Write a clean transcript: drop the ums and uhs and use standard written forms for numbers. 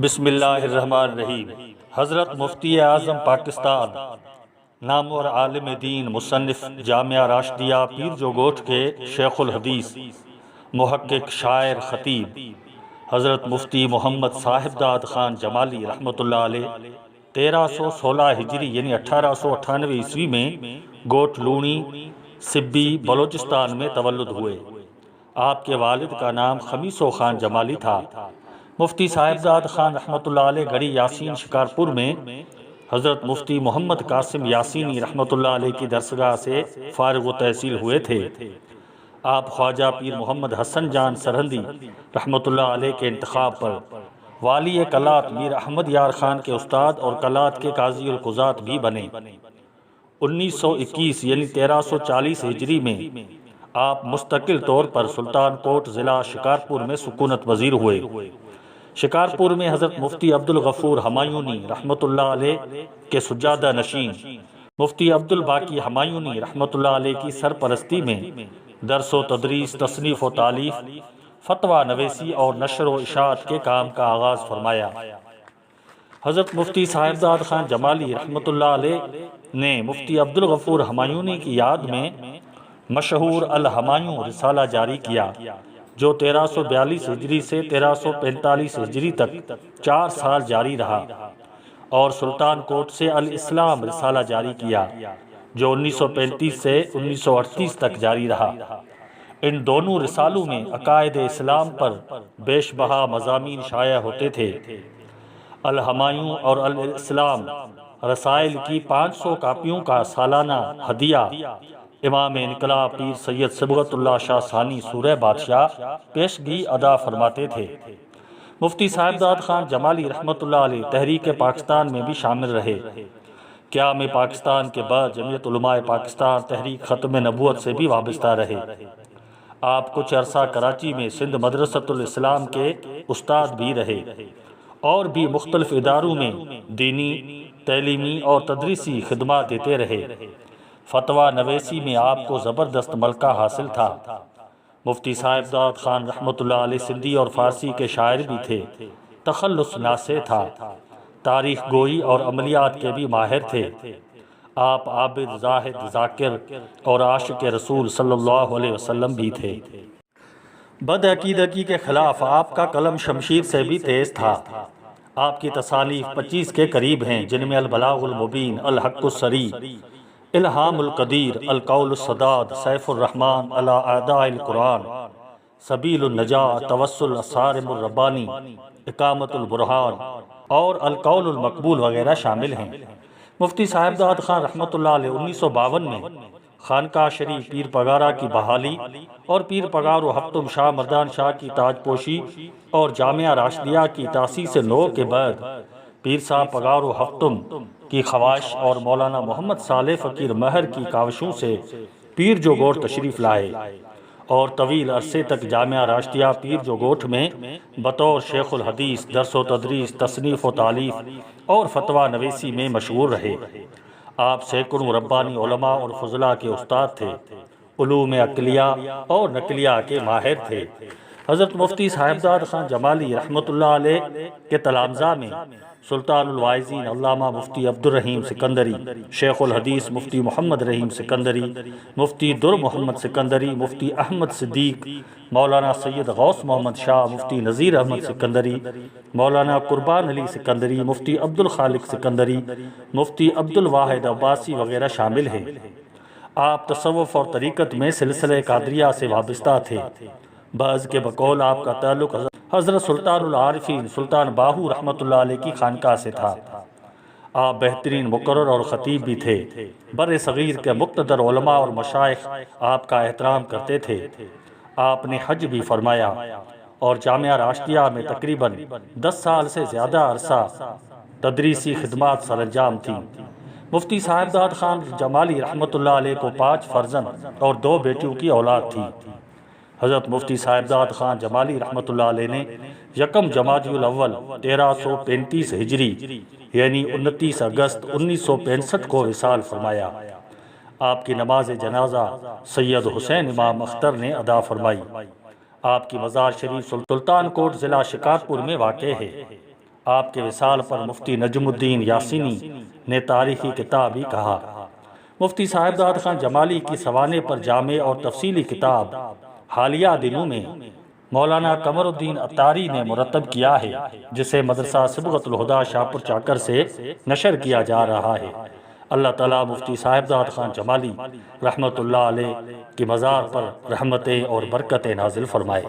بسم اللہ الرحمن الرحیم۔ حضرت مفتی اعظم پاکستان، نامور عالم دین، مصنف جامعہ راشدیہ پیر جو گوٹھ کے شیخ الحدیث، محقق، شاعر، خطیب حضرت مفتی محمد صاحبداد خان جمالی رحمۃ اللہ علیہ 1316 ہجری یعنی 1898 عیسوی میں گوٹھ لونی سبی بلوچستان میں تولد ہوئے۔ آپ کے والد کا نام خمیسو خان جمالی تھا۔ مفتی صاحبداد خان رحمۃ اللہ علیہ گڑھی یاسین شکارپور میں حضرت مفتی محمد قاسم یاسینی رحمۃ اللہ علیہ کی درسگاہ سے فارغ التحصیل ہوئے تھے۔ آپ خواجہ پیر محمد حسن جان سرہندی رحمۃ اللہ علیہ کے انتخاب پر والی قلات میر احمد یار خان کے استاد اور قلات کے قاضی القضات بھی بنے۔ 1921 یعنی 1340 ہجری میں آپ مستقل طور پر سلطان کوٹ ضلع شکارپور میں سکونت پذیر ہوئے۔ شکارپور میں حضرت مفتی عبدالغفور ہمایونی رحمۃ اللہ علیہ کے سجادہ نشین مفتی عبدل باقی ہمایونی رحمۃ اللہ علیہ کی سرپرستی میں درس و تدریس، تصنیف و تالیف، فتویٰ نویسی اور نشر و اشاعت کے کام کا آغاز فرمایا۔ حضرت مفتی صاحبداد خان جمالی رحمۃ اللہ علیہ نے مفتی عبدالغفور ہمایونی کی یاد میں مشہور الہمایون رسالہ جاری کیا، جو 1342 ہجری سے 1345 ہجری تک 4 سال جاری رہا، اور سلطان کوٹ سے الاسلام رسالہ جاری کیا، جو 1935 سے 1938 تک جاری رہا۔ ان دونوں رسالوں میں عقائد اسلام پر بیش بہا مضامین شائع ہوتے تھے۔ الہمایون اور الاسلام رسائل کی 500 کاپیوں کا سالانہ ہدیہ امام انقلاب پیر سید صبغت اللہ شاہ ثانی سورہ بادشاہ پیشگی ادا فرماتے تھے۔ مفتی صاحبداد خان جمالی رحمۃ اللہ علیہ تحریک پاکستان میں بھی شامل رہے۔ قیام پاکستان کے بعد جمعیت علماء پاکستان تحریک ختم نبوت سے بھی وابستہ رہے۔ آپ کچھ عرصہ کراچی میں سندھ مدرسۃ الاسلام کے استاد بھی رہے، اور بھی مختلف اداروں میں دینی، تعلیمی اور تدریسی خدمات دیتے رہے۔ فتویٰ نویسی میں آپ کو زبردست ملکہ حاصل تھا۔ مفتی صاحبداد خان رحمۃ اللہ علیہ سندھی اور فارسی کے شاعر بھی تھے، تخلص ناسے تھا، تاریخ گوئی اور عملیات کے بھی ماہر تھے۔ آپ عابد، زاہد، ذاکر اور عاشق رسول صلی اللہ علیہ وسلم بھی تھے۔ بدعقیدگی کے خلاف آپ کا قلم شمشیر سے بھی تیز تھا۔ آپ کی تصانیف 25 کے قریب ہیں، جن میں البلاغ المبین، الحق الصریح، الہام القدیر، القول السداد، سیف الرحمن علی اعداء القرآن، سبیل النجاہ، توسل الصارم الربانی، اقامت البرہان اور القول المقبول وغیرہ شامل ہیں۔ مفتی صاحبداد خان رحمۃ اللہ علیہ 1952 میں خانقاہ شریف پیر پگارا کی بحالی اور پیر پگار و ہفتم شاہ مردان شاہ کی تاج پوشی اور جامعہ راشدیہ کی تاسیس نو کے بعد پیر صاحب پگار و ہفتم کی خواہش اور مولانا محمد صالح فقیر مہر کی کاوشوں سے پیر جو گوٹھ تشریف لائے، اور طویل عرصے تک جامعہ راشدیہ پیر جو گوٹھ میں بطور شیخ الحدیث درس و تدریس، تصنیف و تالیف اور فتویٰ نویسی میں مشغول رہے۔ آپ سینکڑوں ربانی علماء اور فضلاء کے استاد تھے، علوم عقلیہ اور نقلیہ کے ماہر تھے۔ حضرت مفتی صاحبداد خان جمالی رحمۃ اللہ علیہ کے تلامذہ میں سلطان الواعظین علامہ مفتی عبدالرحیم سکندری، شیخ الحدیث مفتی محمد رحیم سکندری، مفتی در محمد سکندری، مفتی احمد صدیق، مولانا سید غوث محمد شاہ، مفتی نذیر احمد سکندری، مولانا قربان علی سکندری، مفتی عبدالخالق سکندری، مفتی عبدالواحد عباسی وغیرہ شامل ہیں۔ آپ تصوف اور طریقت میں سلسلہ قادریہ سے وابستہ تھے۔ بعض کے بقول آپ کا تعلق حضرت سلطان العارفین سلطان باہو رحمۃ اللہ علیہ کی خانقاہ سے تھا۔ آپ بہترین مقرر اور خطیب بھی تھے۔ بر صغیر کے مقتدر علماء اور مشائخ آپ کا احترام کرتے تھے۔ آپ نے حج بھی فرمایا، اور جامعہ راشدیہ میں تقریباً 10 سال سے زیادہ عرصہ تدریسی خدمات سر انجام تھیں۔ مفتی صاحبداد خان جمالی رحمۃ اللہ علیہ کو 5 فرزند اور 2 بیٹیوں کی اولاد تھی۔ حضرت مفتی صاحبداد خان جمالی رحمۃ اللہ علیہ نے 1 جمادی الاول 1335 ہجری یعنی 29 اگست 1965 کو وصال فرمایا۔ آپ کی نماز جنازہ سید حسین امام اختر نے ادا فرمائی۔ آپ کی مزار شریف سلطان کوٹ ضلع شکارپور میں واقع ہے۔ آپ کے وصال پر مفتی نجم الدین یاسینی نے تاریخی کتاب ہی کہا۔ مفتی صاحبداد خان جمالی کی سوانح پر جامع اور تفصیلی کتاب حالیہ دنوں میں مولانا قمر الدین اتاری نے مرتب کیا ہے، جسے مدرسہ صبغت الہدیٰ شاہپور چاکر سے نشر کیا جا رہا ہے۔ اللہ تعالیٰ مفتی صاحبداد خان جمالی رحمۃ اللہ علیہ کی مزار پر رحمتیں اور برکتیں نازل فرمائے۔